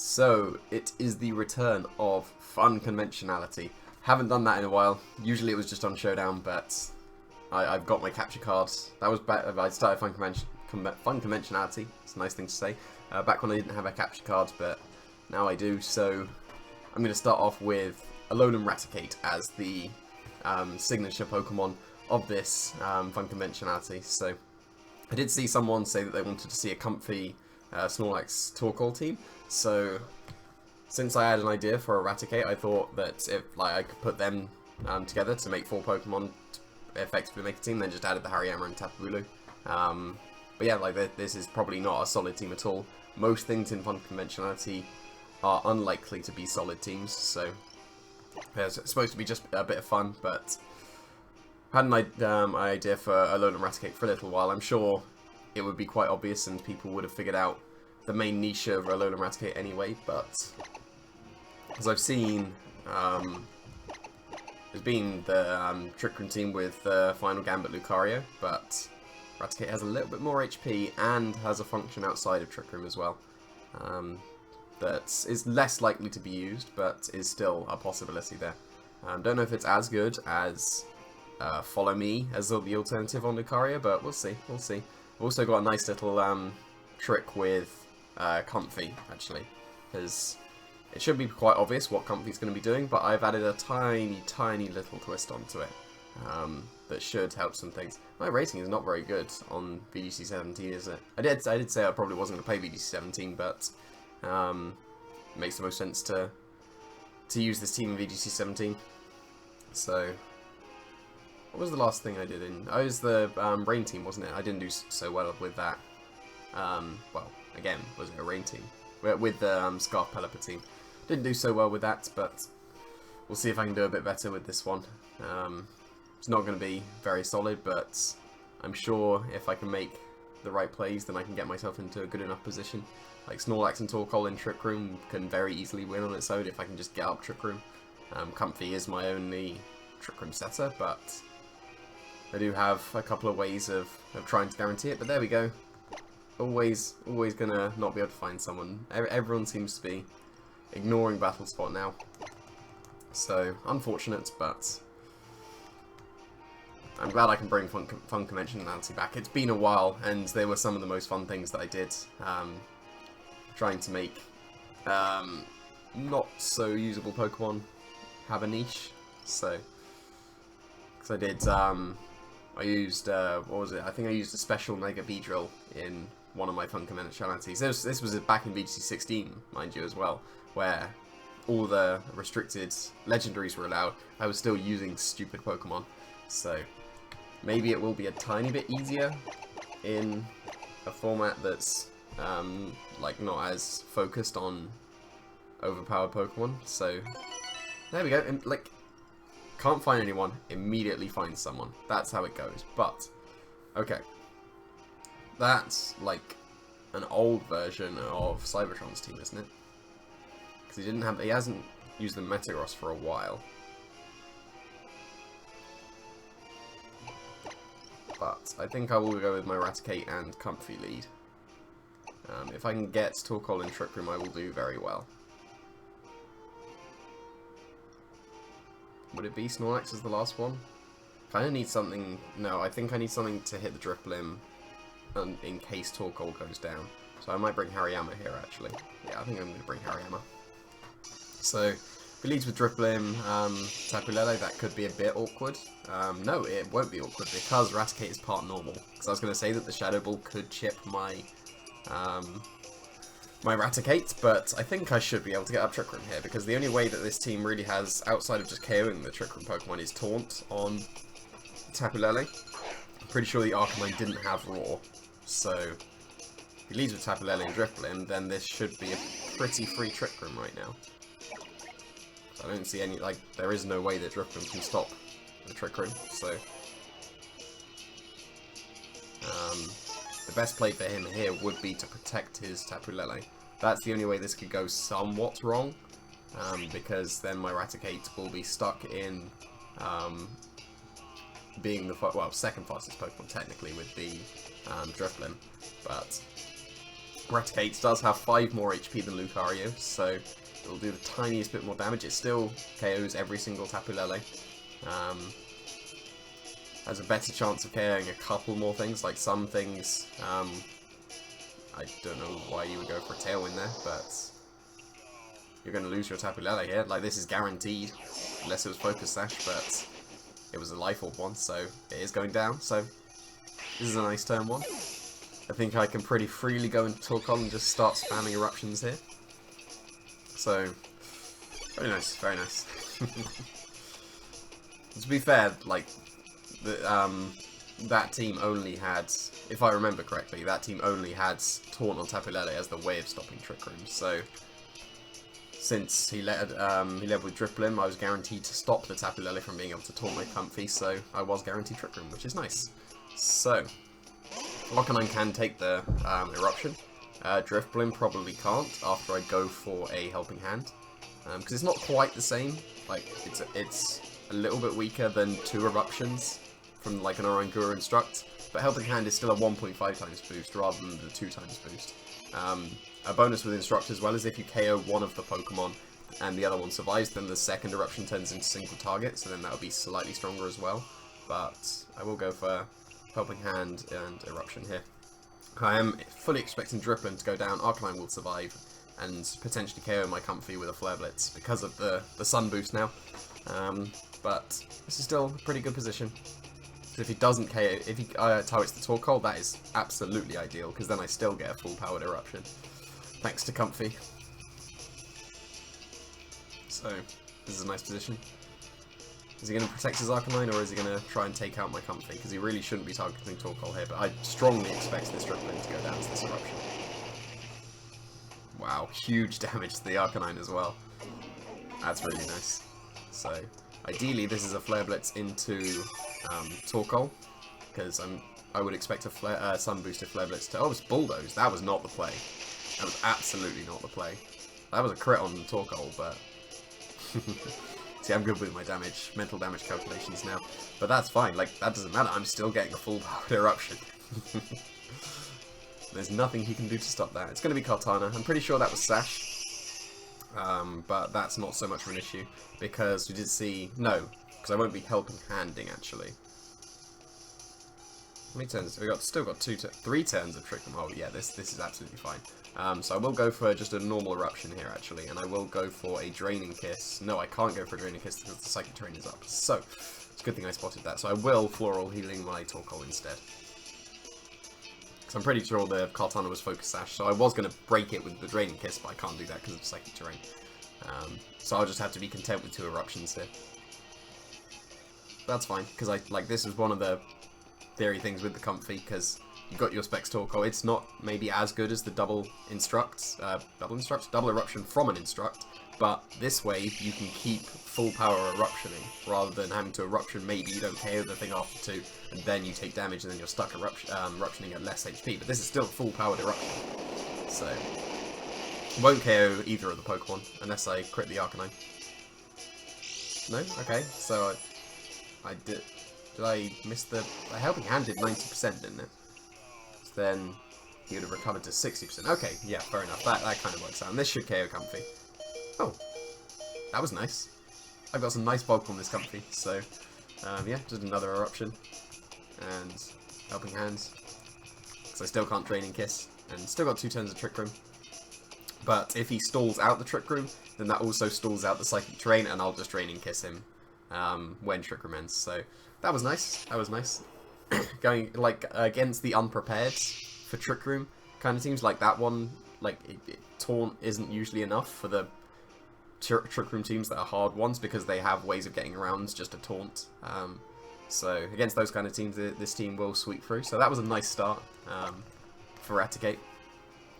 So, it is the return of Funconventionality. Haven't done that in a while. Usually it was just on Showdown, but I've got my capture cards. That was back. I started Funconventionality. It's a nice thing to say. Back when I didn't have a capture card, but now I do. So, I'm going to start off with ALOLAN-RATICATE as the signature Pokemon of this Funconventionality. So, I did see someone say that they wanted to see a Comfey Snorlax Torkoal team. So, since I had an idea for a Raticate, I thought that if I could put them together to make 4 Pokemon to effectively make a team, then just added the Hariyama and Tapu Bulu. But yeah, this is probably not a solid team at all. Most things in Funconventionality are unlikely to be solid teams, so it's supposed to be just a bit of fun. But I had an idea for ALOLAN-RATICATE for a little while. I'm sure it would be quite obvious and people would have figured out the main niche of ALOLAN-RATICATE anyway, but as I've seen, there's been the Trick Room team with Final Gambit Lucario, but Raticate has a little bit more HP and has a function outside of Trick Room as well. That is less likely to be used, but is still a possibility there. Don't know if it's as good as Follow Me as the alternative on Lucario, but we'll see, we'll see. We've also got a nice little trick with Comfey, actually, because it should be quite obvious what Comfey's going to be doing, but I've added a tiny little twist onto it that should help some things. My rating is not very good on VGC17, is it? I did say I probably wasn't going to play VGC17, but it makes the most sense to use this team in VGC17. So, what was the last thing I did in? Oh, it was the Rain team, wasn't it? I didn't do so well with that. Well, again, was it a Rain team? With the Scarf Pelipper team. Didn't do so well with that, but we'll see if I can do a bit better with this one. It's not going to be very solid, but I'm sure if I can make the right plays, then I can get myself into a good enough position. Like Snorlax and Torkoal in Trick Room can very easily win on its own if I can just get up Trick Room. Comfey is my only Trick Room setter, but I do have a couple of ways of trying to guarantee it, but there we go. Always gonna not be able to find someone. Everyone seems to be ignoring Battle Spot now. So, unfortunate, but I'm glad I can bring Funconventionality back. It's been a while, and they were some of the most fun things that I did. Trying to make not so usable Pokemon have a niche. So, because I did, I used, what was it? I think I used a special Mega Beedrill in one of my Funconventionalities. This was back in VGC16, mind you, as well, where all the restricted legendaries were allowed. I was still using stupid Pokemon, so maybe it will be a tiny bit easier in a format that's like not as focused on overpowered Pokemon. So there we go. And, like, can't find anyone, immediately find someone. That's how it goes. But okay, that's like an old version of Cybertron's team, isn't it? Because he hasn't used the Metagross for a while. But I think I will go with my Raticate and Comfey lead. If I can get Torkoal in Trick Room, I will do very well. Would it be Snorlax as the last one? Kind of need something. No, I think I need something to hit the Drifblim in case Torkoal goes down. So I might bring Hariyama here, actually. Yeah, I think I'm going to bring Hariyama. So, if it leads with Drifblim, Tapu Lele, that could be a bit awkward. No, it won't be awkward because Raticate is part normal. Because I was going to say that the Shadow Ball could chip my my Raticate, but I think I should be able to get up Trick Room here, because the only way that this team really has, outside of just KOing the Trick Room Pokemon, is Taunt on Tapu Lele. I'm pretty sure the Arcanine didn't have Roar, so if he leads with Tapu Lele and Drifblim, then this should be a pretty free Trick Room right now. So I don't see any, like, there is no way that Drifblim can stop the Trick Room, so the best play for him here would be to protect his Tapu Lele. That's the only way this could go somewhat wrong, because then my Raticate will be stuck in being the second fastest Pokemon technically with the Drifblim. But Raticate does have 5 more HP than Lucario, so it'll do the tiniest bit more damage. It still KOs every single Tapu Lele. Has a better chance of KOing a couple more things, like some things, I don't know why you would go for a Tailwind there, but you're going to lose your Tapu Lele here. Like, this is guaranteed, unless it was Focus Sash, but it was a Life Orb one, so it is going down, so this is a nice turn 1. I think I can pretty freely go into Torkoal and just start spamming eruptions here. So, very nice, very nice. To be fair, like, that team only had, if I remember correctly, that team only had Taunt on Tapu Lele as the way of stopping Trick Room. So, since he led with Driplim, I was guaranteed to stop the Tapu Lele from being able to taunt my Comfey, so I was guaranteed Trick Room, which is nice. So, Arcanine can take the Eruption. Drifblim probably can't after I go for a Helping Hand, because it's not quite the same. Like, it's a little bit weaker than 2 Eruptions from like an Oranguru Instruct, but Helping Hand is still a 1.5 times boost rather than the 2 times boost. A bonus with Instruct as well is if you KO one of the Pokemon and the other one survives, then the second Eruption turns into single target, so then that would be slightly stronger as well. But I will go for Helping Hand and Eruption here. I am fully expecting Driplim to go down, Arcanine will survive, and potentially KO my Comfey with a Flare Blitz because of the Sun boost now. But this is still a pretty good position. If he doesn't KO, if he targets the Torkoal, that is absolutely ideal, because then I still get a full-powered Eruption. Thanks to Comfey. So, this is a nice position. Is he going to protect his Arcanine, or is he going to try and take out my Comfey? Because he really shouldn't be targeting Torkoal here, but I strongly expect this Dripling to go down to this Eruption. Wow, huge damage to the Arcanine as well. That's really nice. So, ideally this is a Flare Blitz into Torkoal, because I would expect a Sun boosted Flare Blitz to... Oh, it's Bulldoze. That was not the play. That was absolutely not the play. That was a crit on Torkoal, but... See, I'm good with my damage, mental damage calculations now. But that's fine, like, that doesn't matter. I'm still getting a full-powered Eruption. There's nothing he can do to stop that. It's going to be Kartana. I'm pretty sure that was Sash. But that's not so much of an issue, because we did see... No, because I won't be Helping Handing, actually. How many turns? We've still got 3 turns of Trick Room. Oh, yeah, this is absolutely fine. So I will go for just a normal Eruption here, actually, and I will go for a Draining Kiss. No, I can't go for a Draining Kiss because the Psychic Terrain is up. So, it's a good thing I spotted that. So I will Floral Healing my Torkoal instead. Because I'm pretty sure the Kartana was Focus Sash, so I was going to break it with the Draining Kiss, but I can't do that because of the Psychic Terrain. So I'll just have to be content with 2 Eruptions here. That's fine, because this is one of the theory things with the Comfey, because you've got your Specs Torkoal. It's not maybe as good as the double Eruption from an Instruct, but this way you can keep full power Eruptioning, rather than having to Eruption, maybe you don't KO the thing after 2, and then you take damage and then you're stuck Eruptioning at less HP, but this is still full powered Eruption, so won't KO either of the Pokemon, unless I crit the Arcanine. No? Okay, so did I miss the... Helping Hand did 90%, didn't it? So then he would have recovered to 60%. Okay, yeah, fair enough. That kind of works out. And this should KO Comfey. Oh, that was nice. I've got some nice bulk on this Comfey. So, yeah, just another Eruption. And Helping Hands. Because I still can't Draining Kiss. And still got 2 turns of Trick Room. But if he stalls out the Trick Room, then that also stalls out the Psychic Terrain, and I'll just Draining Kiss him when Trick Room ends. So that was nice. That was nice. Going like against the unprepared for Trick Room kind of teams, like that one, like Taunt isn't usually enough for the Trick Room teams that are hard ones, because they have ways of getting around just a Taunt. So against those kind of teams, this team will sweep through. So that was a nice start for Raticate,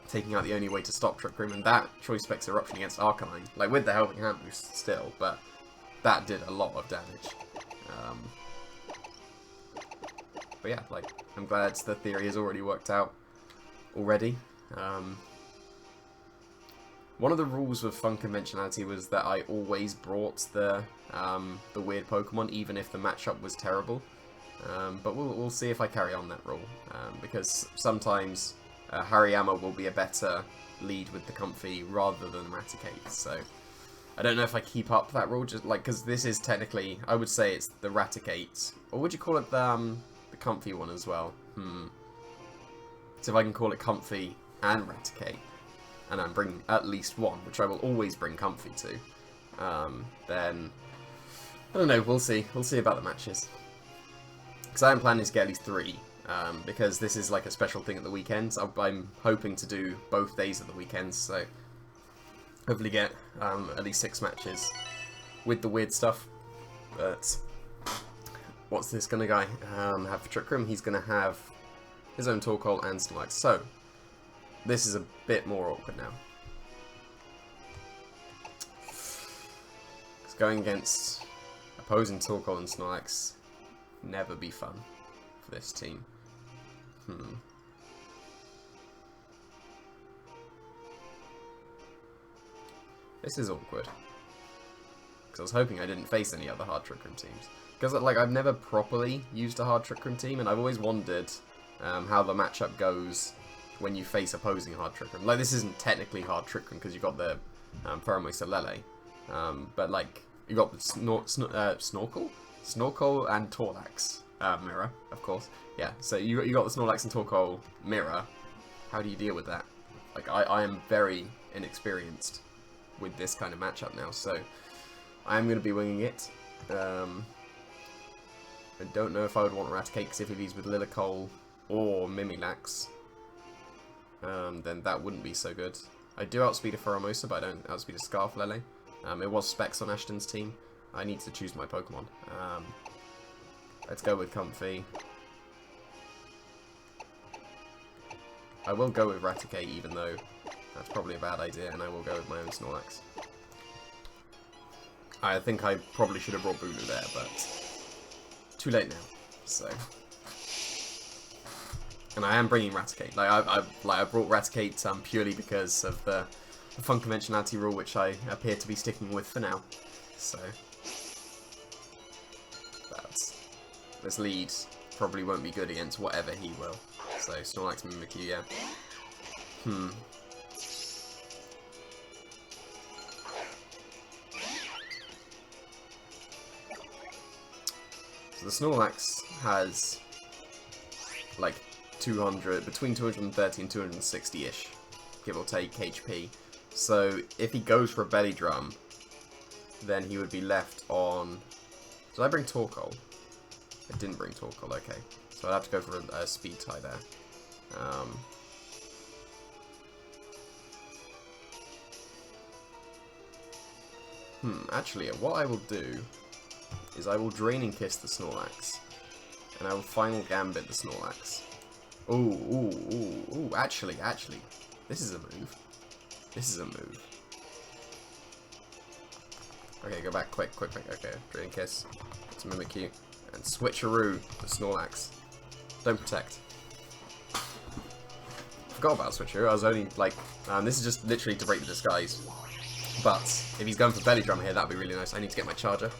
taking out the only way to stop Trick Room, and that Choice Specs Eruption against Arcanine, like with the Helping Hand boost still, but that did a lot of damage. But yeah, like, I'm glad the theory has already worked out already. One of the rules with Funconventionality was that I always brought the weird Pokemon, even if the matchup was terrible. But we'll see if I carry on that rule, because sometimes Hariyama will be a better lead with the Comfey rather than Raticate. So I don't know if I keep up that rule, just like, because this is technically, I would say it's the Raticate, or would you call it the Comfey one as well? So if I can call it Comfey and Raticate, and I'm bringing at least one, which I will always bring Comfey to, then I don't know. We'll see. We'll see about the matches. Because I am planning to get at least 3, because this is like a special thing at the weekends. I'm hoping to do both days of the weekends, so hopefully get at least 6 matches with the weird stuff. But what's this gonna guy have for Trick Room? He's gonna have his own Torkoal and Snorlax. So this is a bit more awkward now. Because going against opposing Torkoal and Snorlax never be fun for this team. This is awkward. Because I was hoping I didn't face any other hard Trick Room teams. Because like I've never properly used a hard Trick Room team, and I've always wondered how the matchup goes when you face opposing hard Trick Room. Like this isn't technically hard Trick Room because you've got the Pheromosalele, but like you got the Snorkel and Torlax mirror, of course. Yeah, so you got the Snorlax and Torkoal mirror. How do you deal with that? Like I am very inexperienced with this kind of matchup now, so I am going to be winging it. I don't know if I would want Raticate, because if he leads with Lilycole or Mimilax, then that wouldn't be so good. I do outspeed a Pheromosa, but I don't outspeed a Scarflele. It was Specs on Ashton's team. I need to choose my Pokemon. Let's go with Comfey. I will go with Raticate, even though that's probably a bad idea, and I will go with my own Snorlax. I think I probably should have brought Bulu there, but too late now. So, and I am bringing Raticate. Like I brought Raticate purely because of the Funconventionality rule, which I appear to be sticking with for now. So, but this lead probably won't be good against whatever he will. So Snorlax, Mimikyu, yeah. So the Snorlax has like 200, between 230 and 260-ish, give or take, HP. So if he goes for a Belly Drum, then he would be left on... Did I bring Torkoal? I didn't bring Torkoal, okay. So I'd have to go for a Speed Tie there. Actually, what I will do is I will Draining Kiss the Snorlax, and I will Final Gambit the Snorlax. Ooh, actually, this is a move. This is a move. Okay, go back, quick, okay, Draining Kiss, it's Mimikyu, and Switcheroo the Snorlax. Don't Protect. Forgot about Switcheroo, I was only, like, this is just literally to break the disguise. But, if he's going for Belly Drum here, that'd be really nice. I need to get my charger.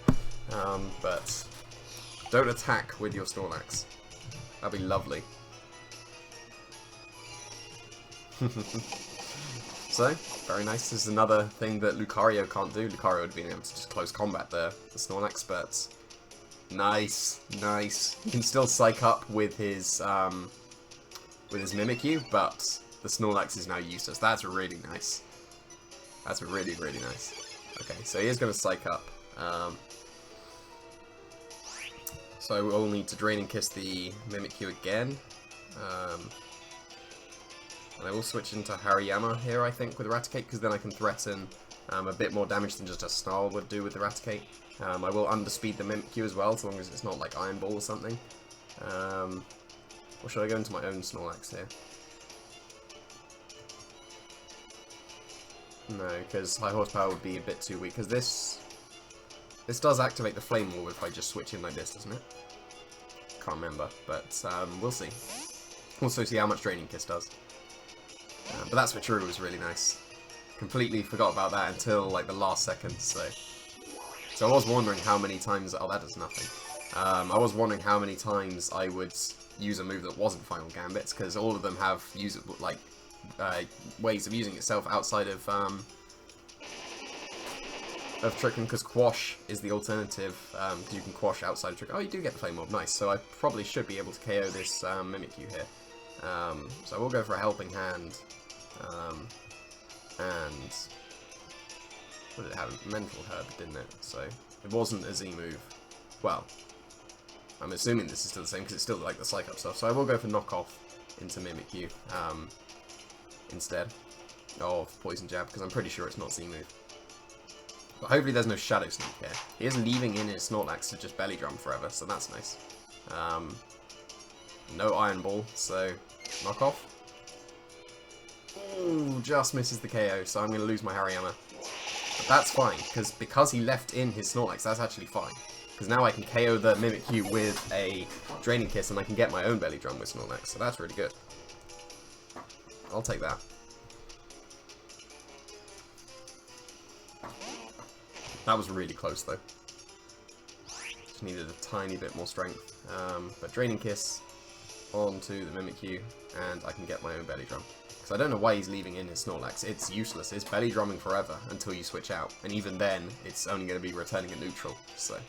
But, don't attack with your Snorlax. That'd be lovely. So, very nice. This is another thing that Lucario can't do. Lucario would have been able to just close combat the Snorlax, but nice. He can still psych up with his Mimikyu, but the Snorlax is now useless. That's really nice. That's really, really nice. Okay, so he is going to psych up. So we'll need to Draining Kiss the Mimikyu again. And I will switch into Hariyama here, I think, with Raticate, because then I can threaten a bit more damage than just a Snarl would do with the Raticate. I will underspeed the Mimikyu as well, as long as it's not like Iron Ball or something. Or should I go into my own Snorlax here? No, because High Horsepower would be a bit too weak, because this does activate the Flame Wall if I just switch in like this, doesn't it? Can't remember, but we'll see. Also see how much Draining Kiss does. But that Switcheroo was really nice. Completely forgot about that until like the last second, so I was wondering how many times... Oh, that does nothing. I was wondering how many times I would use a move that wasn't Final Gambits, because all of them have usable, like, ways of using itself outside of Trick Room, because Quash is the alternative, because you can Quash outside of Trick. Oh, you do get the Flame Orb, nice. So I probably should be able to KO this Mimikyu here. So we'll go for a Helping Hand, and what did it have? Mental Herb, didn't it? So it wasn't a Z move. Well, I'm assuming this is still the same because it's still like the Psych Up stuff. So I will go for Knockoff into Mimikyu instead of Poison Jab, because I'm pretty sure it's not Z move. But hopefully there's no Shadow Sneak here. He is leaving in his Snorlax to just Belly Drum forever, so that's nice. No Iron Ball, so Knockoff. Ooh, just misses the KO, so I'm going to lose my Hariyama. But that's fine, because he left in his Snorlax, that's actually fine. Because now I can KO the Mimikyu with a Draining Kiss, and I can get my own Belly Drum with Snorlax, so that's really good. I'll take that. That was really close, though. Just needed a tiny bit more strength. But Draining Kiss onto the Mimikyu, and I can get my own Belly Drum. Because I don't know why he's leaving in his Snorlax. It's useless. It's Belly Drumming forever until you switch out. And even then, it's only going to be returning a neutral. So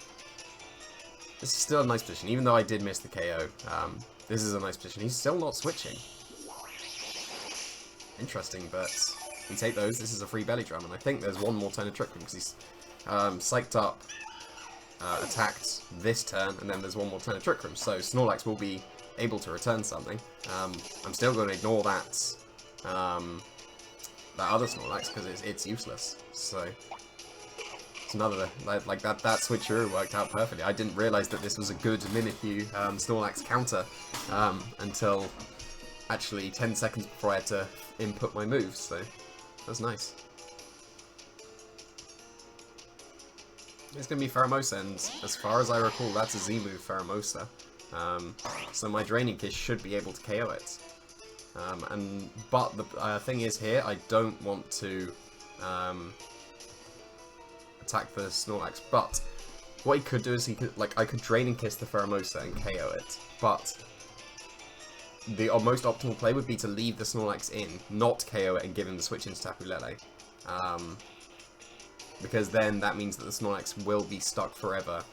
this is still a nice position. Even though I did miss the KO, this is a nice position. He's still not switching. Interesting, but we take those. This is a free Belly Drum, and I think there's one more turn of Trick Room, because he's psyched up, attacked this turn, and then there's one more turn of Trick Room. So Snorlax will be able to return something. I'm still going to ignore that other Snorlax, because it's useless. So it's another, like that switcheroo worked out perfectly. I didn't realise that this was a good Mimikyu Snorlax counter until actually 10 seconds before I had to input my moves, so that's nice. It's going to be Pheromosa, and as far as I recall, that's a Z move, Pheromosa. So my Draining Kiss should be able to KO it. But the thing is here, I don't want to attack the Snorlax, but what he could do is I could Draining Kiss the Pheromosa and KO it, but the most optimal play would be to leave the Snorlax in, not KO it and give him the switch into Tapu Lele. Because then that means that the Snorlax will be stuck forever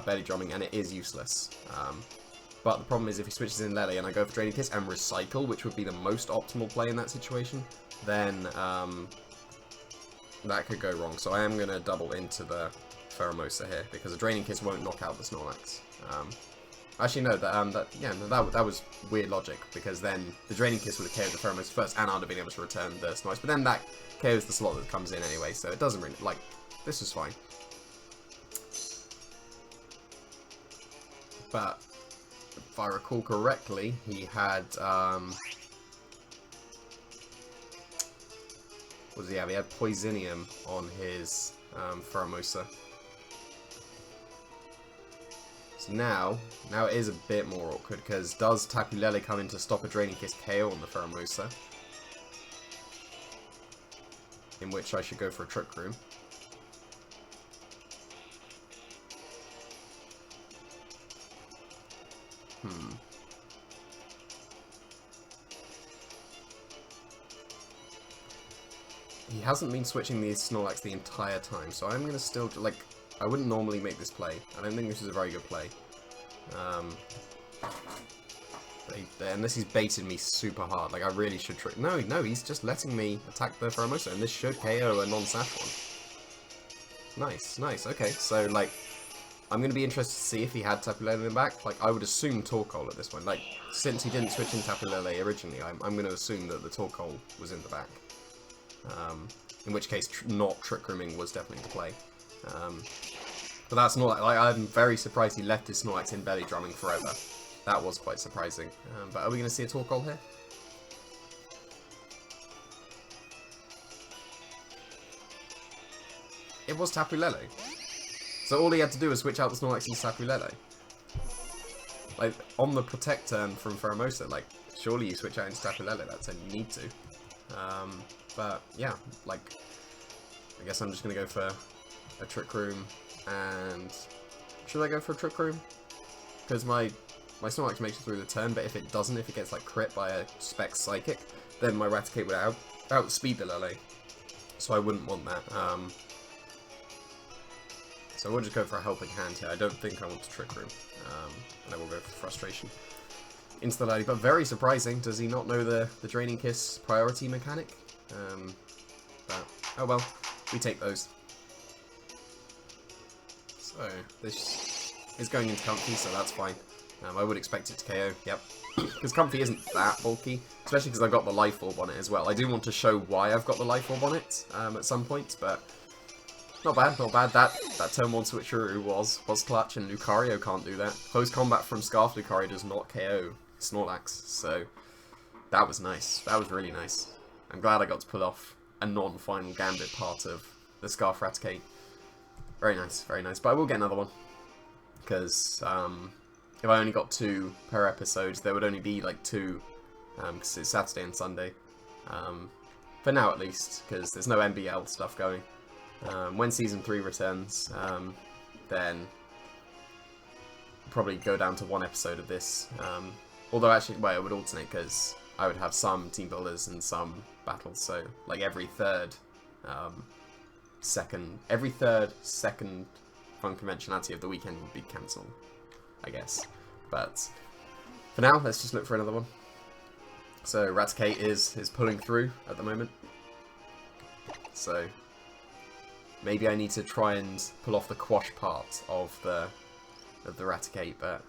Belly Drumming, and it is useless. But the problem is if he switches in Lele and I go for Draining Kiss and Recycle, which would be the most optimal play in that situation, then that could go wrong. So I am going to double into the Pheromosa here, because a Draining Kiss won't knock out the Snorlax. Actually, no, that was weird logic, because then the Draining Kiss would have KO'd the Pheromosa first, and I'd have been able to return the Snorlax. But then that KOs the slot that comes in anyway, so it doesn't really, like, this is fine. But if I recall correctly, he had, what does he have? He had Poisonium on his Pheromosa. So now it is a bit more awkward, because does Tapu Lele come in to stop a Draining Kiss KO on the Pheromosa? In which I should go for a Trick Room. He hasn't been switching these Snorlax the entire time, so I'm going to still, like, I wouldn't normally make this play. I don't think this is a very good play. Unless he's baited me super hard, like I really should trick. No, he's just letting me attack the Pheromosa, and this should KO a non-Sash one. Nice, okay, so like, I'm going to be interested to see if he had Tapu Lele in the back. Like, I would assume Torkoal at this point. Like, since he didn't switch in Tapu Lele originally, I'm going to assume that the Torkoal was in the back. In which case, not Trick Rooming was definitely the play. But that's not, like, I'm very surprised he left his Snorlax in Belly Drumming forever. That was quite surprising. But are we going to see a Torkoal here? It was Tapu Lele. So all he had to do was switch out the Snorlax into Tapu Lele. Like, on the Protect turn from Pheromosa, like, surely you switch out into Tapu Lele, that's when you need to. But, yeah, like, I guess I'm just going to go for a Trick Room, and should I go for a Trick Room? Because my my Snorlax makes it through the turn, but if it doesn't, if it gets like crit by a Spec Psychic, then my Raticate would outspeed the Lele. So I wouldn't want that. So we'll just go for a Helping Hand here. I don't think I want to Trick Room. And I will go for Frustration into the Lele. But very surprising, does he not know the Draining Kiss priority mechanic? But, oh well, we take those. So, this is going into Comfey, so that's fine. I would expect it to KO, yep. Because Comfey isn't that bulky, especially because I've got the Life Orb on it as well. I do want to show why I've got the Life Orb on it at some point, but not bad, not bad. That turn 1 switcheroo was clutch, and Lucario can't do that. Close combat from Scarf Lucario does not KO Snorlax, so that was nice. That was really nice. I'm glad I got to pull off a non-final Gambit part of the Scarf Raticate. Very nice, very nice. But I will get another one, because if I only got 2 per episode, there would only be like 2, because it's Saturday and Sunday. For now at least, because there's no NBL stuff going. When Season 3 returns, then probably go down to 1 episode of this. Although actually, well, it would alternate, because I would have some team builders and some battles, so like every third second Funconventionality of the weekend would be cancelled, I guess. But for now, let's just look for another one. So Raticate is pulling through at the moment. So maybe I need to try and pull off the quash part of the Raticate, but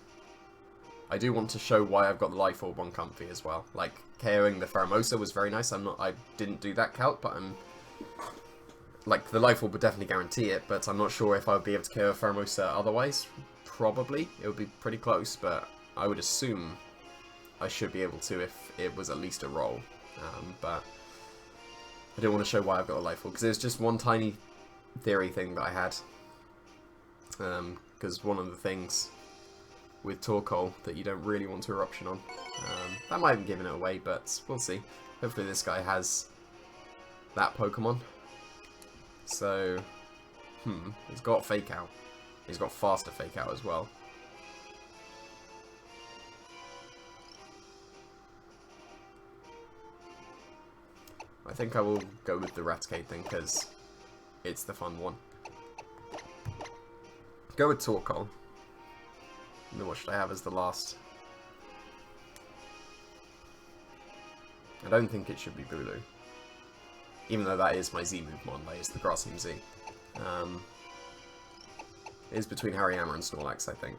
I do want to show why I've got the Life Orb on Comfey as well. Like, KOing the Pheromosa was very nice. I didn't do that calc, but like, the Life Orb would definitely guarantee it, but I'm not sure if I would be able to KO a Pheromosa otherwise. Probably. It would be pretty close, but I would assume I should be able to if it was at least a roll. But I didn't want to show why I've got a Life Orb, because there's just one tiny theory thing that I had. Because one of the things with Torkoal that you don't really want to Eruption on. That might have given it away, but we'll see. Hopefully this guy has that Pokemon. So, he's got Fake Out. He's got faster Fake Out as well. I think I will go with the Raticate thing, because it's the fun one. Go with Torkoal. And then what should I have as the last? I don't think it should be Bulu. Even though that is my Z-move mon, that is the Grassroom Z. It is between Hariyama and Snorlax, I think.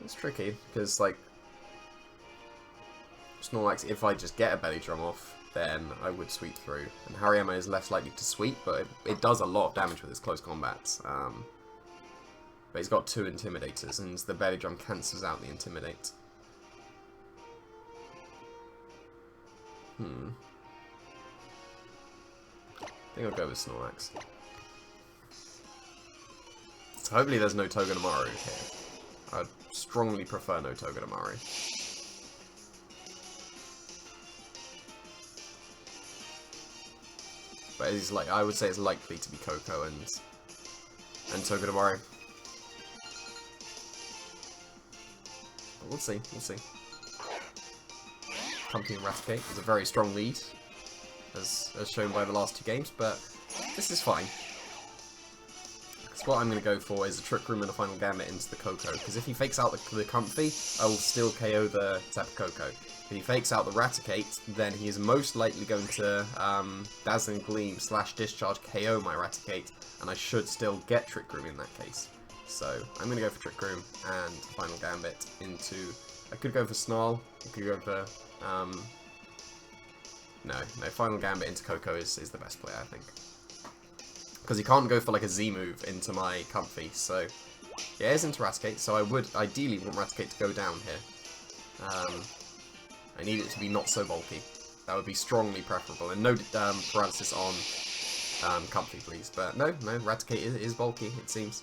It's tricky, because, like, Snorlax, if I just get a Belly Drum off, then I would sweep through. And Hariyama is less likely to sweep, but it does a lot of damage with his close combats. But he's got 2 Intimidators, and the Belly Drum cancels out the Intimidate. I think I'll go with Snorlax. So hopefully there's no Togedemaru here. I'd strongly prefer no Togedemaru. But it's like, I would say it's likely to be Koko and Togedemaru. But we'll see, we'll see. Comfey and Raticate is a very strong lead, as shown by the last 2 games, but this is fine. Because what I'm going to go for is a Trick Room and a Final Gambit into the Koko, because if he fakes out the Comfey, I will still KO the Tapu Koko. If he fakes out the Raticate, then he is most likely going to Dazzling Gleam / Discharge KO my Raticate, and I should still get Trick Room in that case. So I'm going to go for Trick Room and Final Gambit into... I could go for Snarl, I could go for... No, Final Gambit into Koko is the best play, I think. Because he can't go for like a Z move into my Comfey, so... Yeah, it is into Raticate, so I would ideally want Raticate to go down here. I need it to be not so bulky. That would be strongly preferable. And no paralysis on Comfey, please. But no, Raticate is bulky, it seems.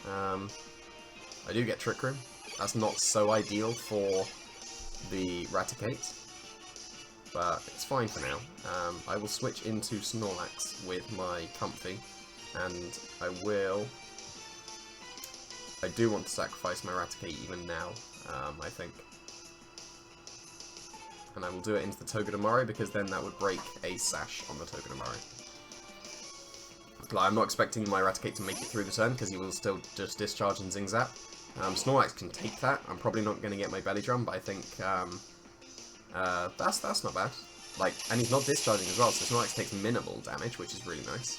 I do get Trick Room. That's not so ideal for the Raticate. but it's fine for now. I will switch into Snorlax with my Comfey, and I do want to sacrifice my Raticate even now, I think. And I will do it into the Togedemaru, because then that would break a Sash on the Togedemaru. Like, I'm not expecting my Raticate to make it through the turn, because he will still just discharge and Zing Zap. Snorlax can take that. I'm probably not going to get my Belly Drum, but I think that's not bad. Like, and he's not discharging as well, so Snorlax takes minimal damage, which is really nice.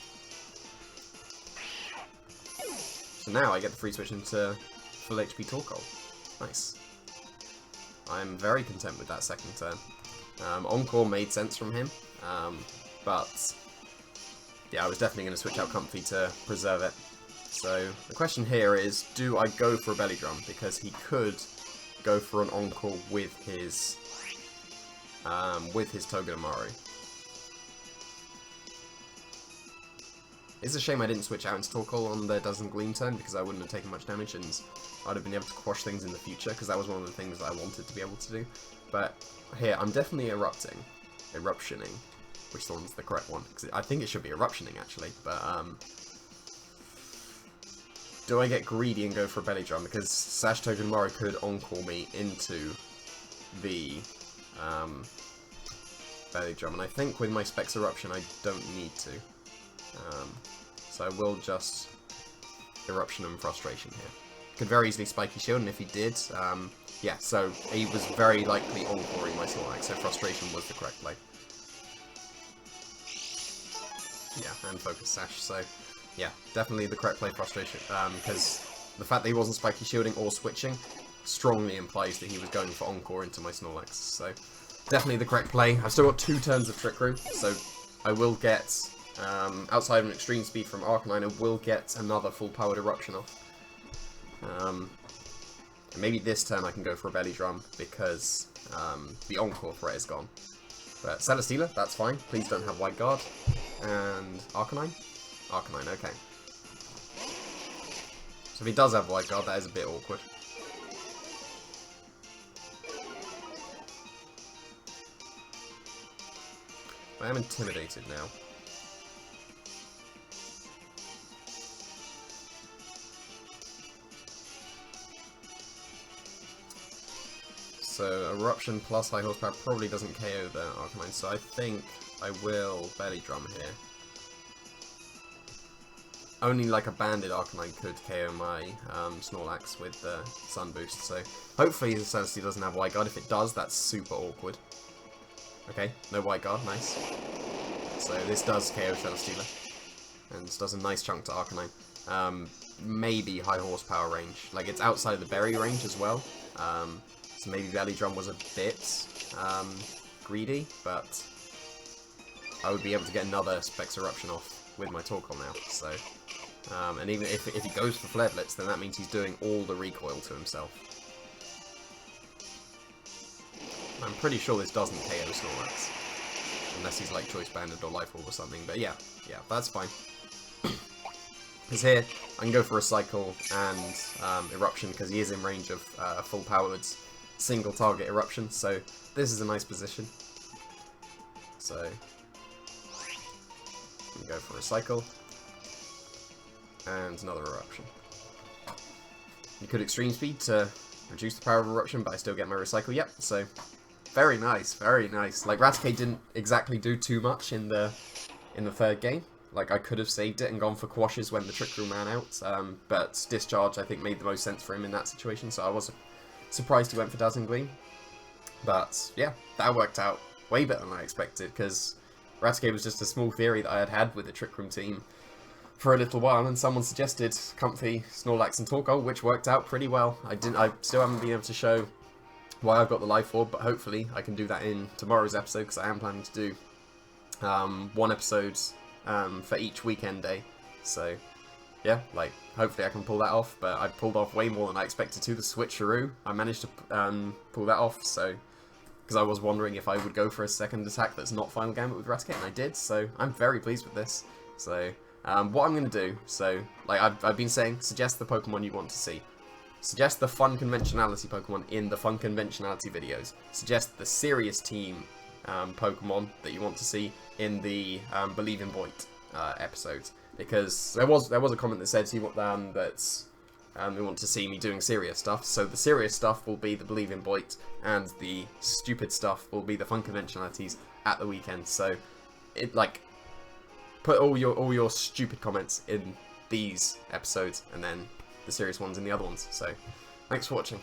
So now I get the free switch into full HP Torkoal. Nice. I'm very content with that second turn. Encore made sense from him, but yeah, I was definitely going to switch out Comfey to preserve it. So the question here is, do I go for a Belly Drum? Because he could go for an Encore with his Togedemaru. It's a shame I didn't switch out into Torkoal on the Dazzling Gleam turn, because I wouldn't have taken much damage and I'd have been able to quash things in the future, because that was one of the things that I wanted to be able to do. But here, I'm definitely eruptioning, which one's the correct one? Because I think it should be eruptioning actually, but do I get greedy and go for a Belly Drum? Because Sash Togedemaru could Encore me into the Belly Drum, and I think with my Specs Eruption I don't need to. So I will just Eruption and Frustration here. Could very easily Spiky Shield, and if he did, yeah, so he was very likely Encoring my Snorlax, so Frustration was the correct play. Yeah, and Focus Sash, so yeah, definitely the correct play, Frustration, because the fact that he wasn't Spiky Shielding or switching strongly implies that he was going for Encore into my Snorlax, so definitely the correct play. I've still got 2 turns of Trick Room, so I will get, outside of an Extreme Speed from Arcanine, I will get another full-powered Eruption off. And maybe this turn I can go for a Belly Drum, because the Encore threat is gone. But Celesteela, that's fine. Please don't have Wide Guard. And Arcanine? Arcanine, okay. So if he does have Wide Guard, that is a bit awkward. I am intimidated now. So Eruption plus High Horsepower probably doesn't KO the Arcanine, so I think I will Belly Drum here. Only like a banded Arcanine could KO my Snorlax with the Sun Boost, so hopefully the Celesteela doesn't have Wide Guard. If it does, that's super awkward. Okay, no Wide Guard, nice. So this does KO Celesteela, and this does a nice chunk to Arcanine. Maybe High Horsepower range, like it's outside of the Berry range as well. So maybe Belly Drum was a bit greedy, but I would be able to get another Specs Eruption off with my Torkoal now. So, and even if he goes for Flare Blitz, then that means he's doing all the recoil to himself. I'm pretty sure this doesn't KO Snorlax, unless he's like Choice Banded or Life Orb or something. But yeah, that's fine. Because here I can go for a Cycle and Eruption, because he is in range of full powered single target Eruption, so this is a nice position. So I'm gonna go for a Cycle and another Eruption. You could Extreme Speed to reduce the power of Eruption, but I still get my Recycle. Yep, so very nice, very nice. Like Raticate didn't exactly do too much in the third game. Like I could have saved it and gone for Quashes when the Trick Room ran out, but Discharge I think made the most sense for him in that situation, so I was surprised he went for Dazzling Gleam. But yeah, that worked out way better than I expected, because Raticate was just a small theory that I had with the Trick Room team for a little while, and someone suggested Comfey, Snorlax and Torkoal, which worked out pretty well. I still haven't been able to show why I've got the Life Orb, but hopefully I can do that in tomorrow's episode, because I am planning to do 1 episode for each weekend day. So yeah, like hopefully I can pull that off, but I pulled off way more than I expected to. The switcheroo, I managed to pull that off, so because I was wondering if I would go for a second attack that's not Final Gambit with Raticate, and I did, so I'm very pleased with this. So what I'm going to do, so like I've been saying, suggest the Pokemon you want to see. Suggest the Funconventionality Pokemon in the Funconventionality videos. Suggest the Serious Team Pokemon that you want to see in the Believe in Boyt episodes, because there was a comment that said that they want to see me doing serious stuff. So the serious stuff will be the Believe in Boyt, and the stupid stuff will be the Funconventionalities at the weekend. So put all your stupid comments in these episodes, and then the serious ones in the other ones. So thanks for watching.